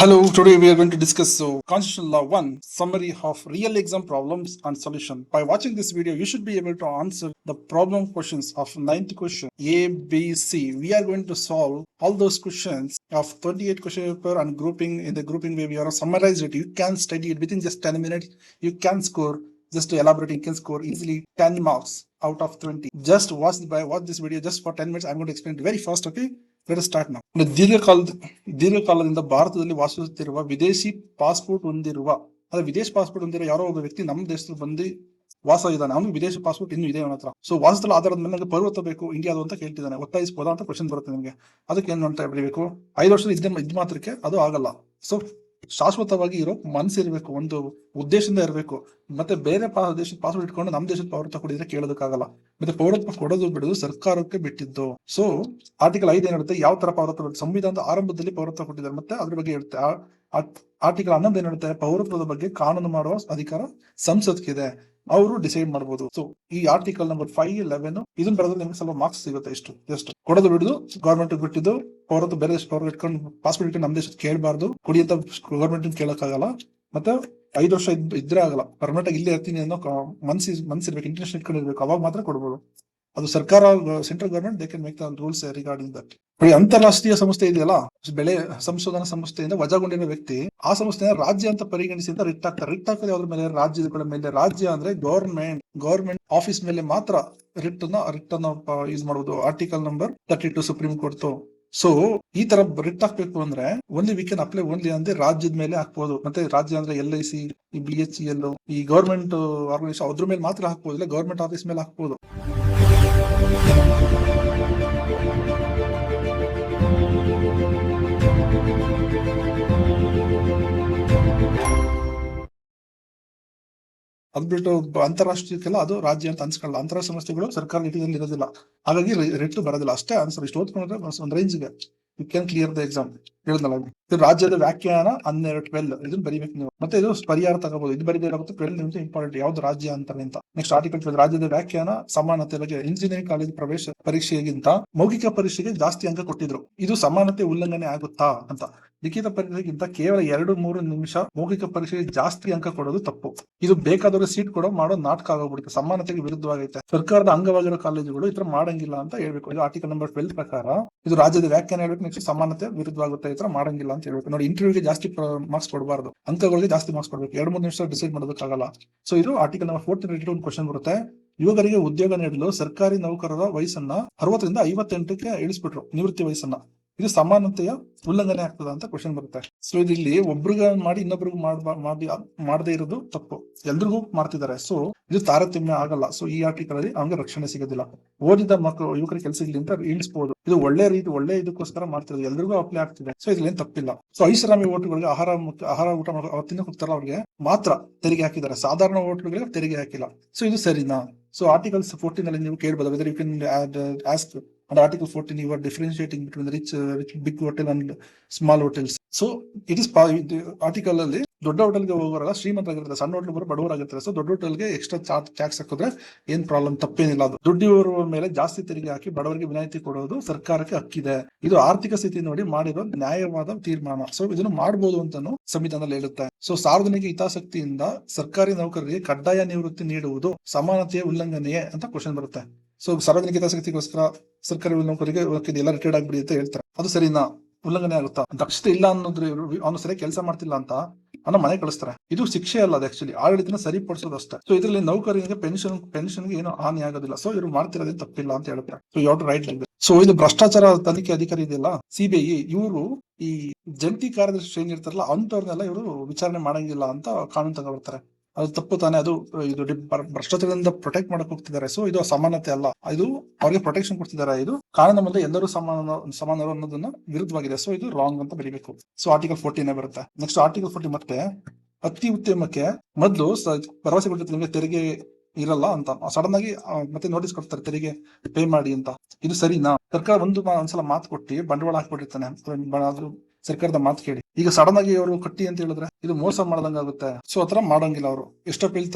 Hello, today we are going to discuss Constitutional Law 1 Summary of Real Exam Problems and Solution. By watching this video, you should be able to answer the problem questions of 9th question A, B, C. We are going to solve all those questions of 28 question paper and grouping in the grouping way we are summarized it. You can study it within just 10 minutes. You can score, just to elaborate, you can score easily 10 marks out of 20. Just watch this video just for 10 minutes. I'm going to explain it very fast, okay? Let us start now. ದೀರ್ಘಕಾಲದಿಂದ ಭಾರತದಲ್ಲಿ ವಾಸಿಸುತ್ತಿರುವ ವಿದೇಶಿ passport ಹೊಂದಿರುವ ವಿದೇಶಿ passport ಹೊಂದಿರುವ ಯಾರೋ ಒಬ್ಬ ವ್ಯಕ್ತಿ ನಮ್ಮ ದೇಶದಲ್ಲಿ ಬಂದು ವಾಸ ಇದ್ದಾನೆ. ಅವನು ವಿದೇಶಿ ಪಾಸ್ಪೋರ್ಟ್ ಇನ್ನು ಇದೆ ಅವನ ಹತ್ರ. ಸೊ ವಾಸಸ್ಥಳ ಆಧಾರದ ಮೇಲೆ ನನಗೆ ಪೌರತ್ವ ಬೇಕು ಇಂಡಿಯಾದು ಅಂತ ಕೇಳ್ತಿದ್ದಾನೆ. ಒತ್ತಾಯಿಸಬಹುದಾ ಅಂತ ಕ್ವಶನ್ ಬರುತ್ತೆ ನಿಮಗೆ. ಅದಕ್ಕೆ ಏನ್ ಅಂತ ಬರೀಬೇಕು, 5 ವರ್ಷದ ಇದ್ ಮಾತ್ರಕ್ಕೆ ಅದು ಆಗಲ್ಲ. ಸೊ ಶಾಶ್ವತವಾಗಿ ಇರೋ ಮನಸ್ಸಿರ್ಬೇಕು, ಒಂದು ಉದ್ದೇಶದಿಂದ ಇರಬೇಕು. ಮತ್ತೆ ಬೇರೆ ದೇಶದ ಪಾಸ್ಪೋರ್ಟ್ ಇಟ್ಕೊಂಡು ನಮ್ಮ ದೇಶದ ಪೌರತ್ವ ಕೊಡಿದ್ರೆ ಕೇಳೋದಕ್ಕಾಗಲ್ಲ. ಮತ್ತೆ ಪೌರತ್ವ ಕೊಡೋದು ಬಿಡೋದು ಸರ್ಕಾರಕ್ಕೆ ಬಿಟ್ಟಿದ್ದು. ಸೊ ಆರ್ಟಿಕಲ್ 5 ಏನಿರುತ್ತೆ, ಯಾವ ತರ ಪೌರತ್ವ, ಸಂವಿಧಾನದ ಆರಂಭದಲ್ಲಿ ಪೌರತ್ವ ಕೊಟ್ಟಿದ್ದಾರೆ, ಮತ್ತೆ ಅದ್ರ ಬಗ್ಗೆ ಇರುತ್ತೆ. ಆರ್ಟಿಕಲ್ 11 ಏನಿರುತ್ತೆ, ಪೌರತ್ವದ ಬಗ್ಗೆ ಕಾನೂನು ಮಾಡುವ ಅಧಿಕಾರ ಸಂಸತ್ಗಿದೆ, ಅವರು ಡಿಸೈಡ್ ಮಾಡಬಹುದು. ಸೊ ಈ ಆರ್ಟಿಕಲ್ ನಂಬರ್ 5, 11 ಇದನ್ನ ಬರೋದ್ರಲ್ಲಿ ನಿಮ್ಗೆ ಸ್ವಲ್ಪ ಮಾರ್ಕ್ಸ್ ಸಿಗುತ್ತೆ. ಎಷ್ಟು ಕೊಡೋದು ಬಿಡುದು ಗೌರ್ಮೆಂಟ್ ಬಿಟ್ಟಿದ್ದು, ಪೌರತ್ವ ಬೇರೆ ದೇಶ ಪೌರ ಇಟ್ಕೊಂಡು ಪಾಸ್ಪೋರ್ಟ್ ಇಟ್ಕೊಂಡು ನಮ್ಮ ದೇಶದ ಕೇಳಬಾರ್ದು, ಕೊಡಿ ಅಂತ ಗೌರ್ಮೆಂಟ್ ಕೇಳಕ್ಕಾಗಲ್ಲ. ಮತ್ತೆ 5 ವರ್ಷ ಇದ್ರೆ ಆಗಲ್ಲ, ಪರ್ಮನೆಂಟ್ ಆಗಿ ಇಲ್ಲೇ ಇರ್ತೀನಿ ಅನ್ನೋ ಮನ್ಸಿರ್ಬೇಕು, ಇಂಟರ್ನ್ಯಾಷನಲ್ ಇಟ್ಕೊಂಡಿರ್ಬೇಕು, ಅವಾಗ ಮಾತ್ರ ಕೊಡ್ಬೋದು. ಅದು ಸರ್ಕಾರ, central government they can make the rules regarding that. ಅಂತಾರಾಷ್ಟ್ರೀಯ ಸಂಸ್ಥೆ ಇದೆಯಲ್ಲ, ಬೆಳೆ ಸಂಶೋಧನಾ ಸಂಸ್ಥೆಯಿಂದ ವಜಾಗೊಂಡಿರೋ ವ್ಯಕ್ತಿ ಆ ಸಂಸ್ಥೆಯ ರಾಜ್ಯ ಅಂತ ಪರಿಗಣಿಸಿ ಅಂತ ರಿಟ್ ಆಗ್ತಾರೆ. ರಿಟ್ ಹಾಕೋದು ಯಾವ್ದ್ರ ಮೇಲೆ, ರಾಜ್ಯಗಳ ಮೇಲೆ. ರಾಜ್ಯ ಅಂದ್ರೆ ಗವರ್ಮೆಂಟ್ ಆಫೀಸ್ ಮೇಲೆ ಮಾತ್ರ ರಿಟ್ ಅನ್ನ ಯೂಸ್ ಮಾಡಬಹುದು. Article number 32 supreme court. So ಈ ತರ ರಿಟ್ ಹಾಕ್ಬೇಕು ಅಂದ್ರೆ only we can apply only ಅಂದ್ರೆ ರಾಜ್ಯದ ಮೇಲೆ ಹಾಕ್ಬೋದು. ಮತ್ತೆ ರಾಜ್ಯ ಅಂದ್ರೆ LIC, ಈ BHEL, ಈ ಗವರ್ಮೆಂಟ್ ಆರ್ಗನೈಸೇಷನ್ ಅದ್ರ ಮೇಲೆ ಮಾತ್ರ ಹಾಕ್ಬೋದು, ಇಲ್ಲ ಗವರ್ಮೆಂಟ್ ಆಫೀಸ್ ಮೇಲೆ ಹಾಕ್ಬೋದು. ಅದ್ ಬಿಟ್ಟು ಅಂತಾರಾಷ್ಟ್ರೀಯಕ್ಕೆಲ್ಲ ಅದು ರಾಜ್ಯ ಅಂತ ಅನ್ಸ್ಕೊಳ್ಳಲ್ಲ. ಅಂತಾರಾಷ್ಟ್ರೀಯ ಸಂಸ್ಥೆಗಳು ಸರ್ಕಾರ ಹಿಡಿದಲ್ಲಿ ಇರೋದಿಲ್ಲ, ಹಾಗಾಗಿ ರೇಟ್ ಬರೋದಿಲ್ಲ. ಅಷ್ಟೇ ಆನ್ಸರ್. ಇಷ್ಟು ಓದ್ಕೊಂಡ್ರೆ ಒಂದು ರೇಂಜ್ಗೆ you can clear the exam. ಹೇಳಿದ್ನಲ್ಲ, ರಾಜ್ಯದ ವ್ಯಾಖ್ಯಾನ 12 ಇದನ್ನ ಬರೀಬೇಕು ನೀವು. ಮತ್ತೆ ಇದು ಪರಿಹಾರ ತಗೋಬಹುದು. ಇದು ಬರೀಬೇಕಾಗುತ್ತೆ 12 ನಿಮಿಷ ಇಂಪಾರ್ಟೆಂಟ್, ಯಾವ್ದು ರಾಜ್ಯ ಅಂತಾರೆ ಅಂತ. ನೆಕ್ಸ್ಟ್ ಆರ್ಟಿಕಲ್ 12 ರಾಜ್ಯದ ವ್ಯಾಖ್ಯಾನ ಸಮಾನತೆ ಬಗ್ಗೆ. ಇಂಜಿನಿಯರಿಂಗ್ ಕಾಲೇಜ್ ಪ್ರವೇಶ ಪರೀಕ್ಷೆಗಿಂತ ಮೌಖಿಕ ಪರೀಕ್ಷೆಗೆ ಜಾಸ್ತಿ ಅಂಕ ಕೊಟ್ಟಿದ್ರು. ಇದು ಸಮಾನತೆ ಉಲ್ಲಂಘನೆ ಆಗುತ್ತಾ ಅಂತ. ಲಿಖಿತ ಪರೀಕ್ಷೆಗಿಂತ ಕೇವಲ 2-3 ನಿಮಿಷ ಮೌಖಿಕ ಪರೀಕ್ಷೆಗೆ ಜಾಸ್ತಿ ಅಂಕ ಕೊಡೋದು ತಪ್ಪು. ಇದು ಬೇಕಾದವರು ಸೀಟ್ ಮಾಡೋ ನಾಟಕ ಆಗೋಗ್ಬಿಡುತ್ತೆ, ಸಮಾನತೆಗೆ ವಿರುದ್ಧವಾಗೈತೆ. ಸರ್ಕಾರದ ಅಂಗವಾಗಿರೋ ಕಾಲೇಜುಗಳು ಈ ತರ ಮಾಡಂಗಿಲ್ಲ ಅಂತ ಹೇಳ್ಬೇಕು. ಇದು ಆರ್ಟಿಕಲ್ ನಂಬರ್ 12 ಪ್ರಕಾರ ಇದು ರಾಜ್ಯದ ವ್ಯಾಖ್ಯಾನ ಹೇಳ್ಬೇಕು. ನೆಕ್ಸ್ಟ್ ಸಮಾನತೆ ವಿರುದ್ಧವಾಗುತ್ತೆ, ಈ ತರ ಮಾಡಂಗಿಲ್ಲ ಅಂತ ಹೇಳ್ಬೇಕು. ನೋಡಿ, ಇಂಟರ್ವ್ಯೂಗೆ ಜಾಸ್ತಿ ಮಾರ್ಕ್ಸ್ ಕೊಡಬಾರ್ದು, ಅಂಕಗಳಿಗೆ ಜಾಸ್ತಿ ಮಾರ್ಕ್ಸ್ ಕೊಡ್ಬೇಕು. 2-3 ನಿಮಿಷ ಡಿಸೈಡ್ ಮಾಡೋದಕ್ಕಾಗಲ್ಲ. ಸೊ ಇದು ಆರ್ಟಿಕಲ್ ನಂಬರ್ 14 ರಿಲೇಟೆಡ್ ಒಂದು ಕ್ವಶನ್ ಬರುತ್ತೆ. ಯುವಕರಿಗೆ ಉದ್ಯೋಗ ನೀಡಲು ಸರ್ಕಾರಿ ನೌಕರರ ವಯಸ್ಸನ್ನ 60ರಿಂದ 58ಕ್ಕೆ ಇಳಿಸ್ಬಿಟ್ರು, ನಿವೃತ್ತಿ ವಯಸ್ಸನ್ನ. ಇದು ಸಮಾನತೆಯ ಉಲ್ಲಂಘನೆ ಆಗ್ತದ ಅಂತ ಕ್ವಶನ್ ಬರುತ್ತೆ. ಸೊ ಇಲ್ಲಿ ಒಬ್ರಿಗ ಮಾಡಿ ಇನ್ನೊಬ್ರಿಗೂ ಮಾಡದೇ ಇರೋದು ತಪ್ಪು, ಎಲ್ರಿಗೂ ಮಾಡ್ತಿದ್ದಾರೆ. ಸೊ ಇದು ತಾರತಮ್ಯ ಆಗಲ್ಲ. ಸೊ ಈ ಆರ್ಟಿಕಲ್ ಅಲ್ಲಿ ಅವ್ರಿಗೆ ರಕ್ಷಣೆ ಸಿಗೋದಿಲ್ಲ. ಓದಿದ ಮಕ್ಕಳು ಯುವಕರಿಗೆ ಕೆಲಸ ಇಲ್ಲಿ ಅಂತ ಇಳಿಸಬಹುದು. ಇದು ಒಳ್ಳೆ ಇದಕ್ಕೋಸ್ಕರ ಮಾಡ್ತಿರೋದು, ಎಲ್ರಿಗೂ ಅಪ್ಲೈ ಆಗ್ತಿದೆ. ಸೊ ಇದ್ರಲ್ಲಿ ತಪ್ಪಿಲ್ಲ. ಸೊ ಐಷಾರಾಮಿ ಓಟುಗಳಿಗೆ ಆಹಾರ ಊಟ ತಿನ್ನಕ್ ಹೋಗ್ತಾರ, ಅವ್ರಿಗೆ ಮಾತ್ರ ತೆರಿಗೆ ಹಾಕಿದ್ದಾರೆ, ಸಾಧಾರಣ ಓಟುಗಳಿಗೆ ತೆರಿಗೆ ಹಾಕಿಲ್ಲ. ಸೊ ಇದು ಸರಿನಾ? ಸೊ ಆರ್ಟಿಕಲ್ 14 ಅಲ್ಲಿ ನೀವು ಕೇಳಬಹುದು, whether you can ask under Article 14 you are differentiating between the rich big hotel and small hotels. So it is article ಅಲ್ಲಿ ದೊಡ್ಡ ಹೋಟೆಲ್ಗೆ ಹೋಗೋರಲ್ಲ ಶ್ರೀಮಂತರಾಗಿರ್ತಾರೆ, ಸಣ್ಣ ಹೋಟೆಲ್ ಬಡವರಾಗಿರ್ತಾರೆ. ಸೊ ದೊಡ್ಡ ಹೋಟೆಲ್ಗೆ ಎಕ್ಸ್ಟ್ರಾ ಟ್ಯಾಕ್ಸ್ ಹಾಕಿದ್ರೆ ಏನ್ ಪ್ರಾಬ್ಲಮ್, ತಪ್ಪೇನಿಲ್ಲ. ಅದು ದುಡ್ಡಿರುವ ಮೇಲೆ ಜಾಸ್ತಿ ತೆರಿಗೆ ಹಾಕಿ ಬಡವರಿಗೆ ವಿನಾಯಿತಿ ಕೊಡೋದು ಸರ್ಕಾರಕ್ಕೆ ಹಕ್ಕಿದೆ. ಇದು ಆರ್ಥಿಕ ಸ್ಥಿತಿ ನೋಡಿ ಮಾಡಿರೋ ನ್ಯಾಯವಾದ ತೀರ್ಮಾನ. ಸೊ ಇದನ್ನು ಮಾಡಬಹುದು ಅಂತಾನು ಸಂವಿಧಾನದಲ್ಲಿ ಹೇಳುತ್ತೆ. ಸೊ ಸಾರ್ವಜನಿಕ ಹಿತಾಸಕ್ತಿಯಿಂದ ಸರ್ಕಾರಿ ನೌಕರರಿಗೆ ಕಡ್ಡಾಯ ನಿವೃತ್ತಿ ನೀಡುವುದು ಸಮಾನತೆಯ ಉಲ್ಲಂಘನೆಯೇ ಅಂತ ಕ್ವಶನ್ ಬರುತ್ತೆ. ಸೊ ಸಾರ್ವಜನಿಕ ಹಿತಾಸಕ್ತಿಗೋಸ್ಕರ ಸರ್ಕಾರಿ ನೌಕರಿಗೆ ಎಲ್ಲ ರಿಟೈರ್ಡ್ ಆಗ್ಬಿಡಿ ಅಂತ ಹೇಳ್ತಾರೆ. ಅದು ಸರಿನಾ? ಉಲ್ಲಂಘನೆ ಆಗುತ್ತಾ? ದಕ್ಷತೆ ಇಲ್ಲ ಅನ್ನೋದ್ರ, ಅವನು ಸರಿಯಾಗಿ ಕೆಲಸ ಮಾಡ್ತಿಲ್ಲ ಅಂತ ಅವನ ಮನೆ ಕಳಿಸ್ತಾರೆ. ಇದು ಶಿಕ್ಷೆ ಅಲ್ಲ, ಅದು ಆಕ್ಚುಲಿ ಆಡಳಿತನ ಸರಿಪಡಿಸೋದು ಅಷ್ಟೇ. ಸೊ ಇದರಲ್ಲಿ ನೌಕರರಿಗೆ ಪೆನ್ಷನ್ಗೆ ಏನು ಹಾನಿ ಆಗೋದಿಲ್ಲ. ಸೊ ಇವರು ಮಾಡ್ತಿರೋದೇನು ತಪ್ಪಿಲ್ಲ ಅಂತ ಹೇಳ್ತಾರೆ. ಸೊ ಯಾವ ರೈಟ್ ಲೈಕ್. ಸೊ ಇದು ಭ್ರಷ್ಟಾಚಾರ ತನಿಖೆ ಅಧಿಕಾರಿ ಇದೆಯಲ್ಲ, CBI, ಇವರು ಈ ಜಂಟಿ ಕಾರ್ಯದರ್ಶಿ ಏನಿರ್ತಾರಲ್ಲ ಅಂತವ್ರನ್ನೆಲ್ಲ ಇವರು ವಿಚಾರಣೆ ಮಾಡಂಗಿಲ್ಲ ಅಂತ ಕಾನೂನು ತಗೊಳ್ತಾರೆ. ಅದು ತಪ್ಪು ತಾನೆ. ಅದು ಇದು ಭ್ರಷ್ಟಾಚಾರದಿಂದ ಪ್ರೊಟೆಕ್ಟ್ ಮಾಡಕ್ ಹೋಗ್ತಿದ್ದಾರೆ. ಸೊ ಇದು ಸಮಾನತೆ ಅಲ್ಲ, ಇದು ಅವ್ರಿಗೆ ಪ್ರೊಟೆಕ್ಷನ್ ಕೊಡ್ತಿದ್ದಾರೆ. ಇದು ಕಾನೂನು ಮುಂದೆ ಎಲ್ಲರೂ ಸಮಾನರು ಅನ್ನೋದನ್ನ ವಿರುದ್ಧವಾಗಿದೆ. ಸೊ ಇದು ರಾಂಗ್ ಅಂತ ಬರೀಬೇಕು. ಸೊ ಆರ್ಟಿಕಲ್ 14 ಬರುತ್ತೆ. ನೆಕ್ಸ್ಟ್ ಆರ್ಟಿಕಲ್ 40 ಮತ್ತೆ ಅತಿ ಉದ್ಯಮಕ್ಕೆ ಮೊದಲು ಭರವಸೆ ಕೊಟ್ಟಿರ್ತಾರೆ, ನಿಮಗೆ ತೆರಿಗೆ ಇರಲ್ಲ ಅಂತ. ಸಡನ್ ಆಗಿ ಮತ್ತೆ ನೋಟಿಸ್ ಕೊಡ್ತಾರೆ, ತೆರಿಗೆ ಪೇ ಮಾಡಿ ಅಂತ. ಇದು ಸರಿನಾ? ಸರ್ಕಾರ ಒಂದ್ಸಲ ಮಾತು ಕೊಟ್ಟು ಬಂಡವಾಳ ಹಾಕ್ಬಿಟ್ಟಿರ್ತಾನೆ, ಅದು ಸರ್ಕಾರದ ಮಾತು ಕೇಳಿ. ಈಗ ಸಡನ್ ಆಗಿ ಅವರು ಕಟ್ಟಿ ಅಂತ ಹೇಳಿದ್ರೆ ಇದು ಮೋಸ ಮಾಡ್ದಂಗ ಆಗುತ್ತೆ. ಸೊ ಆತರ ಮಾಡಂಗಿಲ್ಲ ಅವರು. ಎಷ್ಟೋ ಪಿಲ್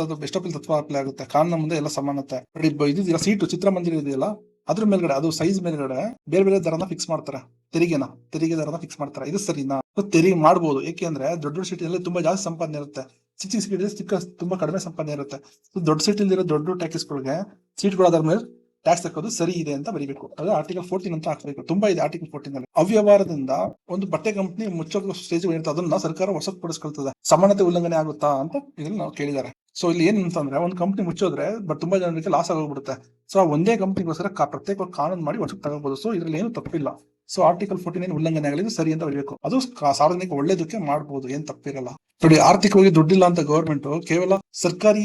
ತತ್ವ ಅಪ್ಲೈ ಆಗುತ್ತೆ. ಕಾನೂನು ಮುಂದೆ ಎಲ್ಲ ಸಮಾನತೆ. ಇದೆಯಲ್ಲ ಸೀಟು ಚಿತ್ರಮಂದಿರ ಇದೆಯಲ್ಲ, ಅದ್ರ ಮೇಲ್ಗಡೆ ಅದು ಸೈಜ್ ಮೇಲ್ಗಡೆ ಬೇರೆ ಬೇರೆ ದರನ ಫಿಕ್ಸ್ ಮಾಡ್ತಾರೆ, ತೆರಿಗೆ ದರನ ಫಿಕ್ಸ್ ಮಾಡ್ತಾರೆ. ಇದು ಸರಿನಾ? ತೆರಿಗೆ ಮಾಡ್ಬೋದು, ಏಕೆಂದ್ರೆ ದೊಡ್ಡ ದೊಡ್ಡ ಸಿಟಿಯಲ್ಲಿ ತುಂಬಾ ಜಾಸ್ತಿ ಸಂಪಾದನೆ ಇರುತ್ತೆ, ಚಿಕ್ಕ ಚಿಕ್ಕ ಸಿಟಿಯಲ್ಲಿ ತುಂಬಾ ಕಡಿಮೆ ಸಂಪಾದನೆ ಇರುತ್ತೆ. ದೊಡ್ಡ ಸಿಟಿಲಿ ಇರೋ ದೊಡ್ಡ ಟ್ಯಾಕ್ಸ್ಗಳಿಗೆ ಸೀಟ್ಗಳು ಅದರ ಮೇಲೆ ಟ್ಯಾಕ್ಸ್ ಹಾಕೋದು ಸರಿ ಇದೆ ಅಂತ ಬರೀಬೇಕು. ಅದು ಆರ್ಟಿಕಲ್ 14 ಅಂತ ಹಾಕಬೇಕು. ತುಂಬಾ ಇದೆ ಆರ್ಟಿಕಲ್ 14 ಅಲ್ಲಿ. ಅವ್ಯವಹಾರದಿಂದ ಒಂದು ಬಟ್ಟೆ ಕಂಪನಿ ಮುಚ್ಚೋ ಸ್ಟೇಜ್ ಇರುತ್ತೆ, ಅದನ್ನ ಸರ್ಕಾರ ವಶಪಡಿಸ್ಕೊಳ್ತದೆ. ಸಮಾನತೆ ಉಲ್ಲಂಘನೆ ಆಗುತ್ತಾ ಅಂತ ಇದನ್ನ ನಾವು ಕೇಳಿದ್ದಾರೆ. ಸೊ ಇಲ್ಲಿ ಏನ್ ಅಂತಂದ್ರೆ ಒಂದು ಕಂಪನಿ ಮುಚ್ಚೋದ್ರೆ ತುಂಬಾ ಜನರಿಗೆ ಲಾಸ್ ಆಗೋಗ್ಬಿಡುತ್ತೆ. ಸೊ ಆ ಒಂದೇ ಕಂಪನಿಗೋಸ್ಕರ ಪ್ರತ್ಯೇಕ ಕಾನೂನು ಮಾಡಿ ವಶಕ್ಕೆ ತಗೋಬಹುದು. ಸೊ ಇದ್ರಲ್ಲಿ ಏನು ತಪ್ಪಿಲ್ಲ. ಸೊ ಆರ್ಟಿಕಲ್ 14 ಏನು ಉಲ್ಲಂಘನೆ ಆಗಲಿ, ಸರಿ ಅಂತ ಬರಬೇಕು. ಅದು ಸಾರ್ವಜನಿಕ ಒಳ್ಳೇದಕ್ಕೆ ಮಾಡಬಹುದು, ಏನ್ ತಪ್ಪಿರಲ್ಲ. ನೋಡಿ, ಆರ್ಥಿಕವಾಗಿ ದುಡ್ಡಿಲ್ಲ ಅಂತ ಗವರ್ಮೆಂಟ್ ಕೇವಲ ಸರ್ಕಾರಿ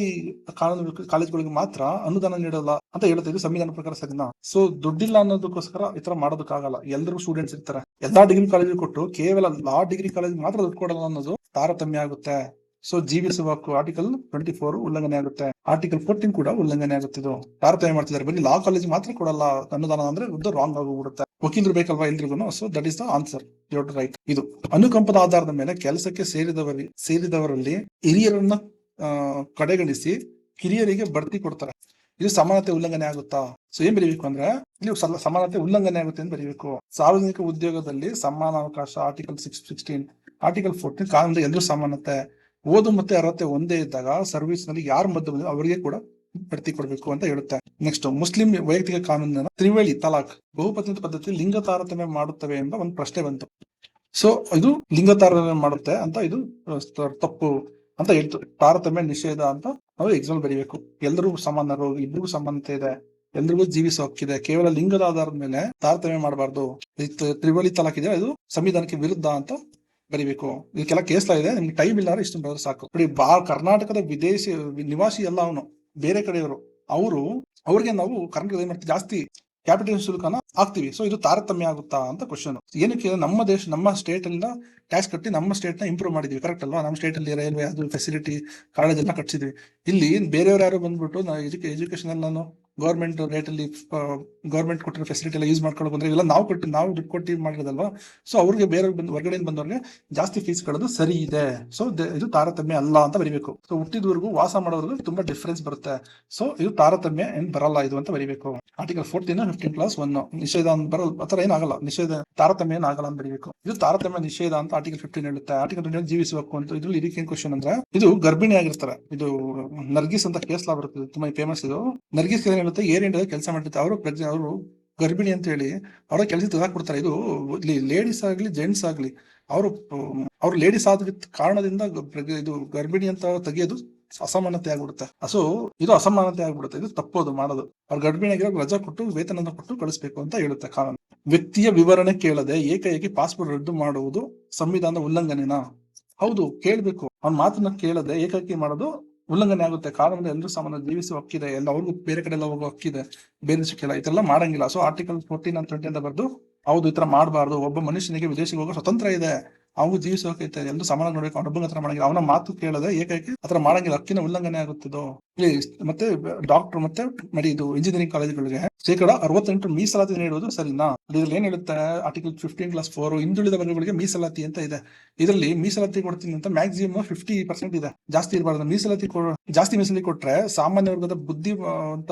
ಕಾನೂನು ಕಾಲೇಜ್ಗಳಿಗೆ ಮಾತ್ರ ಅನುದಾನ ನೀಡಲ್ಲ ಅಂತ ಹೇಳುತ್ತೆ. ಇದು ಸಂವಿಧಾನ ಪ್ರಕಾರ ಸರಿನಾ? ಸೊ ದುಡ್ಡಿಲ್ಲ ಅನ್ನೋದಕ್ಕೋಸ್ಕರ ಈ ತರ ಮಾಡೋದಕ್ಕಾಗಲ್ಲ. ಎಲ್ಲರೂ ಸ್ಟೂಡೆಂಟ್ಸ್ ಇರ್ತಾರೆ, ಎಲ್ಲಾ ಡಿಗ್ರಿ ಕಾಲೇಜ್ ಕೊಟ್ಟು ಕೇವಲ ಲಾ ಡಿಗ್ರಿ ಕಾಲೇಜ್ ಮಾತ್ರ ದುಡ್ಡು ಕೊಡಲ್ಲ ಅನ್ನೋದು ತಾರತಮ್ಯ ಆಗುತ್ತೆ. ಸೊ ಜೀವಿಸುವ ಹಕ್ಕು ಆರ್ಟಿಕಲ್ 24 ಉಲ್ಲಂಘನೆ ಆಗುತ್ತೆ, ಆರ್ಟಿಕಲ್ 14 ಕೂಡ ಉಲ್ಲಂಘನೆ ಆಗುತ್ತೆ. ಇದು ತಾರತಮ್ಯ ಮಾಡ್ತಿದ್ದಾರೆ. ಬರೀ ಲಾ ಕಾಲೇಜ್ ಮಾತ್ರ ಕೊಡಲ್ಲ ಅನುದಾನ ಅಂದ್ರೆ ಇದು ರಾಂಗ್ ಆಗೋಗ್ಬಿಡುತ್ತೆ. ವಕೀಲರು ಬೇಕಲ್ವಾ ಎಲ್ರಿಗೂ? So that is the answer, your right. ಇದು ಅನುಕಂಪದ ಆಧಾರದ ಮೇಲೆ ಕೆಲಸಕ್ಕೆ ಸೇರಿದವರಲ್ಲಿ ಹಿರಿಯರನ್ನ ಕಡೆಗಣಿಸಿ ಕಿರಿಯರಿಗೆ ಬಡ್ತಿ ಕೊಡ್ತಾರೆ. ಇದು ಸಮಾನತೆ ಉಲ್ಲಂಘನೆ ಆಗುತ್ತಾ? ಸೊ ಏನ್ ಬರೀಬೇಕು ಅಂದ್ರೆ ಇಲ್ಲಿ ಸಮಾನತೆ ಉಲ್ಲಂಘನೆ ಆಗುತ್ತೆ ಅಂತ ಬರೀಬೇಕು. ಸಾರ್ವಜನಿಕ ಉದ್ಯೋಗದಲ್ಲಿ ಸಮಾನ ಅವಕಾಶ ಆರ್ಟಿಕಲ್ 16, ಆರ್ಟಿಕಲ್ 14 ಕಾನೂನು ಎಲ್ಲರೂ ಸಮಾನತೆ, ಓದು ಮತ್ತೆ ಅರ್ಹತೆ ಒಂದೇ ಇದ್ದಾಗ ಸರ್ವಿಸ್ ನಲ್ಲಿ ಯಾರು ಮಧ್ಯ ಬಂದ್ರೆ ಅವರಿಗೆ ಕೂಡ ಬಡ್ತಿ ಕೊಡಬೇಕು ಅಂತ ಹೇಳುತ್ತೆ. ನೆಕ್ಸ್ಟ್, ಮುಸ್ಲಿಂ ವೈಯಕ್ತಿಕ ಕಾನೂನಿನ ತ್ರಿವಳಿ ತಲಾಕ್ ಬಹುಪತ್ನಿ ಪದ್ಧತಿ ಲಿಂಗ ತಾರತಮ್ಯ ಮಾಡುತ್ತವೆ ಎಂಬ ಒಂದು ಪ್ರಶ್ನೆ ಬಂತು. ಸೊ ಇದು ಲಿಂಗ ತಾರತಮ್ಯ ಮಾಡುತ್ತೆ ಅಂತ ಇದು ತಪ್ಪು ಅಂತ ಹೇಳ್ತು. ತಾರತಮ್ಯ ನಿಷೇಧ ಅಂತ ನಾವು ಎಕ್ಸಾಮ್ ಬರೀಬೇಕು. ಎಲ್ಲರಿಗೂ ಸಮಾನರು, ಇಬ್ಬರಿಗೂ ಸಮಾನತೆ ಇದೆ, ಎಲ್ರಿಗೂ ಜೀವಿಸೋ ಹಕ್ಕಿದೆ, ಕೇವಲ ಲಿಂಗದ ಆಧಾರದ ಮೇಲೆ ತಾರತಮ್ಯ ಮಾಡಬಾರ್ದು. ತ್ರಿವಳಿ ತಲಾಕ್ ಇದೆ, ಅದು ಸಂವಿಧಾನಕ್ಕೆ ವಿರುದ್ಧ ಅಂತ ಬರಿಬೇಕು. ಇದಕ್ಕೆಲ್ಲ ಕೇಸ್ ಇದೆ, ನಿಮ್ಗೆ ಟೈಮ್ ಇಲ್ಲ ಇಷ್ಟು ಬರೋದು ಸಾಕು. ನೋಡಿ, ಕರ್ನಾಟಕದ ವಿದೇಶಿ ನಿವಾಸಿ ಎಲ್ಲ ಅವನು ಬೇರೆ ಕಡೆಯವರು, ಅವ್ರಿಗೆ ನಾವು ಕರ್ನಾಟಕದ ಏನ್ ಮಾಡ್ತೀವಿ, ಜಾಸ್ತಿ ಕ್ಯಾಪಿಟಲ್ ಶುಲ್ಕನ ಹಾಕ್ತಿವಿ. ಸೊ ಇದು ತಾರತಮ್ಯ ಆಗುತ್ತಾ ಅಂತ ಕ್ವಶನ್. ಏನಕ್ಕೆ? ನಮ್ಮ ಸ್ಟೇಟ್ ಅಲ್ಲ ಟ್ಯಾಕ್ಸ್ ಕಟ್ಟಿ ನಮ್ಮ ಸ್ಟೇಟ್ ನ ಇಂಪ್ರೂವ್ ಮಾಡಿದ್ವಿ, ಕರೆಕ್ಟ್ ಅಲ್ವಾ? ನಮ್ಮ ಸ್ಟೇಟ್ ಅಲ್ಲಿ ರೈಲ್ವೆ ಅದು ಫೆಸಿಲಿಟಿ ಕಾಲೇಜ್ ಎಲ್ಲ ಕಟ್ಸಿದ್ವಿ. ಇಲ್ಲಿ ಬೇರೆಯವ್ರು ಯಾರು ಬಂದ್ಬಿಟ್ಟು ಎಜುಕೇಶನ್ ಅಲ್ಲಿ ನಾನು ಗೌರ್ಮೆಂಟ್ ರೇಟ್ ಅಲ್ಲಿ ಗೌರ್ಮೆಂಟ್ ಕೊಟ್ಟಿರೋ ಫೆಸಿಲಿಟಿ ಎಲ್ಲ ಯೂಸ್ ಮಾಡ್ಕೊಂಡು ಬಂದ್ರೆ ಇವೆಲ್ಲ ನಾವು ದುಡ್ಡು ಕೊಟ್ಟು ಮಾಡಿರೋದಲ್ವಾ? ಸೊ ಅವ್ರಿಗೆ ಬೇರೆ ಹೊರಗಡೆ ಬಂದವ್ರಿಗೆ ಜಾಸ್ತಿ ಫೀಸ್ ಕಳೋದು ಸರಿ ಇದೆ. ಸೊ ಇದು ತಾರತಮ್ಯ ಅಲ್ಲ ಅಂತ ಬರೀಬೇಕು. ಸೊ ಹುಟ್ಟಿದವರೆಗೂ ವಾಸ ಮಾಡೋರ್ಗು ತುಂಬಾ ಡಿಫ್ರೆನ್ಸ್ ಬರುತ್ತೆ. ಸೊ ಇದು ತಾರತಮ್ಯ ಏನ್ ಬರಲ್ಲ ಇದು ಅಂತ ಬರೀಬೇಕು. ಆರ್ಟಿಕಲ್ 14 15+1 ನಿಷೇಧ ಬರಲ್ಲ, ಆತರ ಏನಾಗಲ್ಲ, ನಿಷೇಧ ತಾರತಮ್ಯ ಏನಾಗಲ್ಲ ಅಂತ ಬರೀಬೇಕು. ಇದು ತಾರತಮ್ಯ ನಿಷೇಧ ಅಂತ ಆರ್ಟಿಕಲ್ 15 ಹೇಳುತ್ತೆ. ಆರ್ಟಿಕಲ್ 20 ಜೀವಿಸಬೇಕು ಅಂತ. ಇದ್ರಲ್ಲಿ ಇದಕ್ಕೆ ಏನ್ ಕ್ವಶನ್ ಅಂದ್ರೆ, ಇದು ಗರ್ಭಿಣಿ ಆಗಿರ್ತಾರೆ, ಇದು ನರ್ಗಿಸ್ ಅಂತ ಕೇಸ್ ಲಾ ಬರುತ್ತೆ, ತುಂಬಾ ಫೇಮಸ್ ಇದು. ನರ್ಗಿಸ್ ಹೇಳುತ್ತೆ, ಏರ್ ಇಂಡಿಯಾದಲ್ಲಿ ಕೆಲಸ ಮಾಡಿರ್ತಾರೆ, ಅವರು ಗರ್ಭಿಣಿ ಅಂತ ಹೇಳಿ ಅವರ ಕೆಲಸ ತೆಗೆದಾಕ್ಬಿಡ್ತಾರೆ. ಇದು ಲೇಡೀಸ್ ಆಗ್ಲಿ ಜೆಂಟ್ಸ್ ಆಗ್ಲಿ, ಅವ್ರು ಲೇಡೀಸ್ ಆದ ಕಾರಣದಿಂದ ಇದು ಗರ್ಭಿಣಿ ಅಂತ ತೆಗೆಯೋದು ಅಸಮಾನತೆ ಆಗ್ಬಿಡುತ್ತೆ. ಸೊ ಇದು ಅಸಮಾನತೆ ಆಗ್ಬಿಡುತ್ತೆ, ಇದು ತಪ್ಪೋದು ಮಾಡೋದು. ಅವ್ರ ಗರ್ಭಿಣಿಯಾಗಿರೋ ರಜಾ ಕೊಟ್ಟು ವೇತನ ಕೊಟ್ಟು ಕಳಿಸ್ಬೇಕು ಅಂತ ಹೇಳುತ್ತೆ ಕಾನೂನು. ವ್ಯಕ್ತಿಯ ವಿವರಣೆ ಕೇಳದೆ ಏಕಾಏಕಿ ಪಾಸ್ಪೋರ್ಟ್ ರದ್ದು ಮಾಡುವುದು ಸಂವಿಧಾನದ ಉಲ್ಲಂಘನೆನಾ? ಹೌದು, ಕೇಳ್ಬೇಕು. ಅವ್ನ ಮಾತನ್ನ ಕೇಳದೆ ಏಕಾಏಕಿ ಮಾಡೋದು ಉಲ್ಲಂಘನೆ ಆಗುತ್ತೆ. ಕಾನೂನು ಎಲ್ಲರೂ ಸಮಾನ ಜೀವಿಸುವ ಹಕ್ಕಿದೆ, ಎಲ್ಲ ಅವ್ರಿಗೂ ಬೇರೆ ಕಡೆ ಎಲ್ಲ ಹೋಗೋ ಹಕ್ಕಿದೆ, ಬೇರೆ ಸಿಕ್ಕಿಲ್ಲ, ಇದೆಲ್ಲ ಮಾಡಂಗಿಲ್ಲ. ಸೊ ಆರ್ಟಿಕಲ್ 14 and 20 ಅಂತ ಬರ್ದು, ಹೌದು ಈ ತರ ಮಾಡಬಾರ್ದು. ಒಬ್ಬ ಮನುಷ್ಯನಿಗೆ ವಿದೇಶಿಗೆ ಹೋಗೋ ಸ್ವತಂತ್ರ ಇದೆ, ಅವ್ನು ಜೀವಿಸೋಕೈತೆ, ಎಲ್ಲರೂ ಸಮಾನ ನೋಡ್ಬೇಕು, ಅವನ ಹಬ್ಬ ಹತ್ರ ಮಾಡಂಗಿಲ್ಲ, ಅವನ ಮಾತು ಕೇಳದೆ ಏಕೈಕಿ ಹತ್ರ ಮಾಡಂಗಿಲ್ಲ, ಹಕ್ಕಿನ ಉಲ್ಲಂಘನೆ ಆಗುತ್ತಿದ್ದು. ಮತ್ತೆ ಡಾಕ್ಟರ್ ಮತ್ತೆ ಇದು ಇಂಜಿನಿಯರಿಂಗ್ ಕಾಲೇಜುಗಳಿಗೆ 68% ಮೀಸಲಾತಿ ನೀಡುವುದು ಸರಿನಾ? ಇದ್ರಲ್ಲಿ ಏನ್ ಹೇಳುತ್ತೆ, ಆರ್ಟಿಕಲ್ 15+4 ಹಿಂದುಳಿದ ವರ್ಗಗಳಿಗೆ ಮೀಸಲಾತಿ ಅಂತ ಇದೆ. ಇದರಲ್ಲಿ ಮೀಸಲಾತಿ ಕೊಡ್ತೀನಿ ಅಂತ ಮ್ಯಾಕ್ಸಿಮಮ್ 50% ಇದೆ, ಜಾಸ್ತಿ ಇರಬಾರ್ದು. ಜಾಸ್ತಿ ಮೀಸಲಾತಿ ಕೊಟ್ರೆ ಸಾಮಾನ್ಯ ವರ್ಗದ ಬುದ್ಧಿ ಅಂತ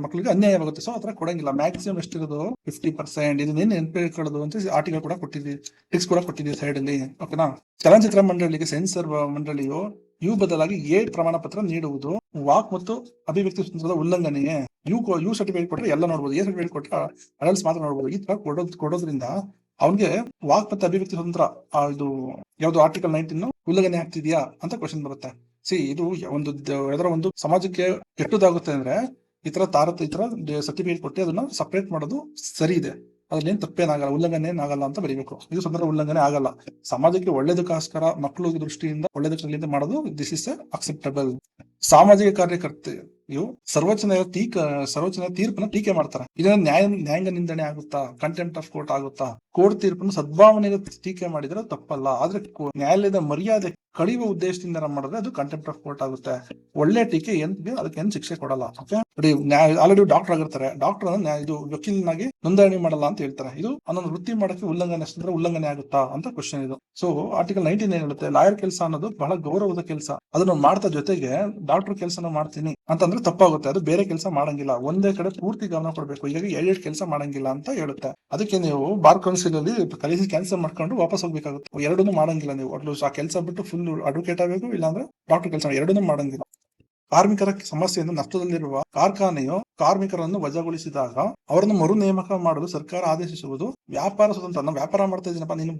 ಮಕ್ಕಳಿಗೆ ಅನ್ಯಾಯವಾಗುತ್ತೆ. ಸೊ ಆತರ ಕೊಡಂಗಿಲ್ಲ. ಮ್ಯಾಕ್ಸಿಮಮ್ ಎಷ್ಟಿರೋದು 50%. ಇದನ್ನೇನು ನೆನಪಿಟ್ಕೊಳ್ಳೋದು ಅಂತ ಆರ್ಟಿಕಲ್ ಕೂಡ ಕೊಟ್ಟಿದ್ವಿ, ಟ್ರಿಕ್ಸ್ ಕೂಡ ಕೊಟ್ಟಿದ್ವಿ ಸೈಡ್ ಅಲ್ಲಿ, ಓಕೆನಾ? ಚಲನಚಿತ್ರ ಮಂಡಳಿಗೆ ಸೆನ್ಸರ್ ಮಂಡಳಿಯು ಯು ಬದಲಾಗಿ ಎ ಪ್ರಮಾಣ ಪತ್ರ ನೀಡುವುದು ವಾಕ್ ಮತ್ತು ಅಭಿವ್ಯಕ್ತಿ ಸ್ವಾತಂತ್ರ್ಯದ ಉಲ್ಲಂಘನೆಯೇ. ಯು ಸರ್ಟಿಫಿಕೇಟ್ ಕೊಟ್ಟರೆ ಎಲ್ಲ ನೋಡ್ಬೋದು, ಎ ಸರ್ಟಿಫಿಕೇಟ್ ಕೊಟ್ಟರೆ ಅಡಲ್ಟ್ಸ್ ಮಾತ್ರ ನೋಡ್ಬೋದು. ಈ ತರ ಕೊಡೋದ್ರಿಂದ ಅವನಿಗೆ ವಾಕ್ ಮತ್ತೆ ಅಭಿವ್ಯಕ್ತಿ ಸ್ವತಂತ್ರ ಇದು ಯಾವ್ದು ಆರ್ಟಿಕಲ್ 19 ಉಲ್ಲಂಘನೆ ಆಗ್ತಿದ್ಯಾ ಅಂತ ಕ್ವಶನ್ ಬರುತ್ತೆ. ಇದು ಒಂದು ಸಮಾಜಕ್ಕೆ ಕೆಟ್ಟದಾಗುತ್ತೆ ಅಂದ್ರೆ ಈ ತರ ಸರ್ಟಿಫಿಕೇಟ್ ಕೊಟ್ಟು ಅದನ್ನ ಸಪರೇಟ್ ಮಾಡೋದು ಸರಿ ಇದೆ, ಅದ್ರಲ್ಲಿ ತಪ್ಪೇನಾಗಲ್ಲ, ಉಲ್ಲಂಘನೆ ಏನಾಗಲ್ಲ ಅಂತ ಬರೀಬೇಕು. ಇದು ಸ್ವತಂತ್ರ ಉಲ್ಲಂಘನೆ ಆಗಲ್ಲ. ಸಮಾಜಕ್ಕೆ ಒಳ್ಳೇದಕ್ಕೋಸ್ಕರ ಮಕ್ಕಳು ದೃಷ್ಟಿಯಿಂದ ಒಳ್ಳೇದಕ್ಕಿಂತ ಮಾಡೋದು ದಿಸ್ ಇಸ್ ಅಕ್ಸೆಪ್ಟಬಲ್. ಸಾಮಾಜಿಕ ಕಾರ್ಯಕರ್ತೆಯು ಸರ್ವೋಚ್ಚ ನ್ಯಾಯಾಲಯ ತೀರ್ಪನ್ನು ಟೀಕೆ ಮಾಡ್ತಾರೆ. ಇದನ್ನ ನ್ಯಾಯಾಂಗ ನಿಂದನೆ ಆಗುತ್ತಾ, ಕಂಟೆಂಪ್ಟ್ ಆಫ್ ಕೋರ್ಟ್ ಆಗುತ್ತಾ? ಕೋರ್ಟ್ ತೀರ್ಪನ್ನು ಸದ್ಭಾವನೆಯಿಂದ ಟೀಕೆ ಮಾಡಿದ್ರೆ ತಪ್ಪಲ್ಲ, ಆದ್ರೆ ನ್ಯಾಯಾಲಯದ ಮರ್ಯಾದೆ ಕಳೆಯುವ ಉದ್ದೇಶದಿಂದ ಮಾಡಿದ್ರೆ ಅದು ಕಂಟೆಂಪ್ಟ್ ಆಫ್ ಕೋರ್ಟ್ ಆಗುತ್ತೆ. ಒಳ್ಳೆ ಟೀಕೆ ಅದಕ್ಕೆ ಏನ್ ಶಿಕ್ಷೆ ಕೊಡಲ್ಲ. ಆಲ್ರೆಡಿ ಡಾಕ್ಟರ್ ಆಗಿರ್ತಾರೆ, ಡಾಕ್ಟರ್ ಇದು ವಕೀಲನಾಗಿ ನೋಂದಣಿ ಮಾಡಲ್ಲ ಅಂತ ಹೇಳ್ತಾರೆ. ಇದು ಅನ್ನೊಂದು ವೃತ್ತಿ ಮಾಡಕ್ಕೆ ಉಲ್ಲಂಘನೆ ಆಗುತ್ತಾ ಅಂತ ಕ್ವಶನ್ ಇದು. ಸೊ ಆರ್ಟಿಕಲ್ 19 ಏನ್ ಹೇಳುತ್ತೆ, ಲಾಯರ್ ಕೆಲಸ ಅನ್ನೋದು ಬಹಳ ಗೌರವದ ಕೆಲಸ, ಅದನ್ನ ಮಾಡ್ತಾ ಜೊತೆಗೆ ಡಾಕ್ಟರ್ ಕೆಲಸನ ಮಾಡ್ತೀನಿ ಅಂತಂದ್ರೆ ಅಂದ್ರೆ ತಪ್ಪಾಗುತ್ತೆ. ಅದು ಬೇರೆ ಕೆಲಸ ಮಾಡಂಗಿಲ್ಲ, ಒಂದೇ ಕಡೆ ಪೂರ್ತಿ ಗಮನ ಕೊಡ್ಬೇಕು. ಹೀಗಾಗಿ 2 ಕೆಲಸ ಮಾಡಂಗಿಲ್ಲ ಅಂತ ಹೇಳುತ್ತೆ. ಅದಕ್ಕೆ ನೀವು ಬಾರ್ ಕೌನ್ಸಿಲ್ ಅಲ್ಲಿ ಕಲಿಸಿ ಕ್ಯಾನ್ಸಲ್ ಮಾಡ್ಕೊಂಡು ವಾಪಸ್ ಹೋಗ್ಬೇಕಾಗುತ್ತೆ. ಎರಡನ್ನೂ ಮಾಡಂಗಿಲ್ಲ ನೀವು. ಆ ಕೆಲಸ ಬಿಟ್ಟು ಫುಲ್ ಅಡ್ವೊಕೇಟ್ ಆಗಬೇಕು, ಇಲ್ಲಾಂದ್ರೆ ಡಾಕ್ಟರ್ ಕೆಲಸ, ಎರಡನ್ನೂ ಮಾಡಂಗಿಲ್ಲ. ಕಾರ್ಮಿಕರ ಸಮಸ್ಯೆಯನ್ನು ನಷ್ಟದಲ್ಲಿರುವ ಕಾರ್ಖಾನೆಯು ಕಾರ್ಮಿಕರನ್ನು ವಜಾಗೊಳಿಸಿದಾಗ ಅವರನ್ನು ಮರು ನೇಮಕ ಮಾಡಲು ಸರ್ಕಾರ ಆದೇಶಿಸುವುದು ವ್ಯಾಪಾರ ಸ್ವತಂತ್ರ. ನಾನು ವ್ಯಾಪಾರ ಮಾಡ್ತಾ ಇದ್ದೀನಪ್ಪ, ನೀನು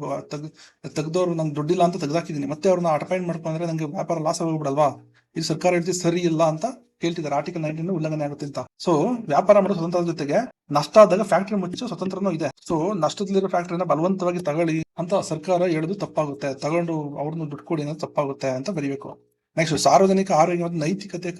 ತೆಗ್ದವ್ರು ನಂಗೆ ದುಡ್ಡಿಲ್ಲ ಅಂತ ತೆಗ್ದಾಕಿದ್ದೀನಿ, ಮತ್ತೆ ಅವ್ರನ್ನ ಅಟಪಾಯಿಂಟ್ ಮಾಡ್ಕೊಂಡ್ರೆ ನಂಗೆ ವ್ಯಾಪಾರ ಲಾಸ್ ಆಗೋಗ್ಬಿಡಲ್ವಾ? ಇದು ಸರ್ಕಾರ ಹೇಳ್ತಿ ಸರಿ ಇಲ್ಲ ಅಂತ ಕೇಳ್ತಿದ್ದಾರೆ. ಆರ್ಟಿಕಲ್ 19 ಉಲ್ಲಂಘನೆ ಆಗುತ್ತೆ ಅಂತ. ಸೊ ವ್ಯಾಪಾರ ಮಾಡೋ ಸ್ವತಂತ್ರದ ಜೊತೆಗೆ ನಷ್ಟ ಆದಾಗ ಫ್ಯಾಕ್ಟರಿ ಮುಚ್ಚೋ ಸ್ವತಂತ್ರನೂ ಇದೆ. ಸೊ ನಷ್ಟದಲ್ಲಿರೋ ಫ್ಯಾಕ್ಟರಿನ ಬಲವಂತವಾಗಿ ತಗೊಳ್ಳಿ ಅಂತ ಸರ್ಕಾರ ಹೇಳೋದು ತಪ್ಪಾಗುತ್ತೆ. ತಗೊಂಡು ಅವ್ರನ್ನ ದುಡ್ಡು ಕೊಡಿ ಅನ್ನೋದು ತಪ್ಪಾಗುತ್ತೆ ಅಂತ ಬರೀಬೇಕು. ನೆಕ್ಸ್ಟ್, ಸಾರ್ವಜನಿಕ ಆರೋಗ್ಯ ಮತ್ತು ನೈತಿಕತೆ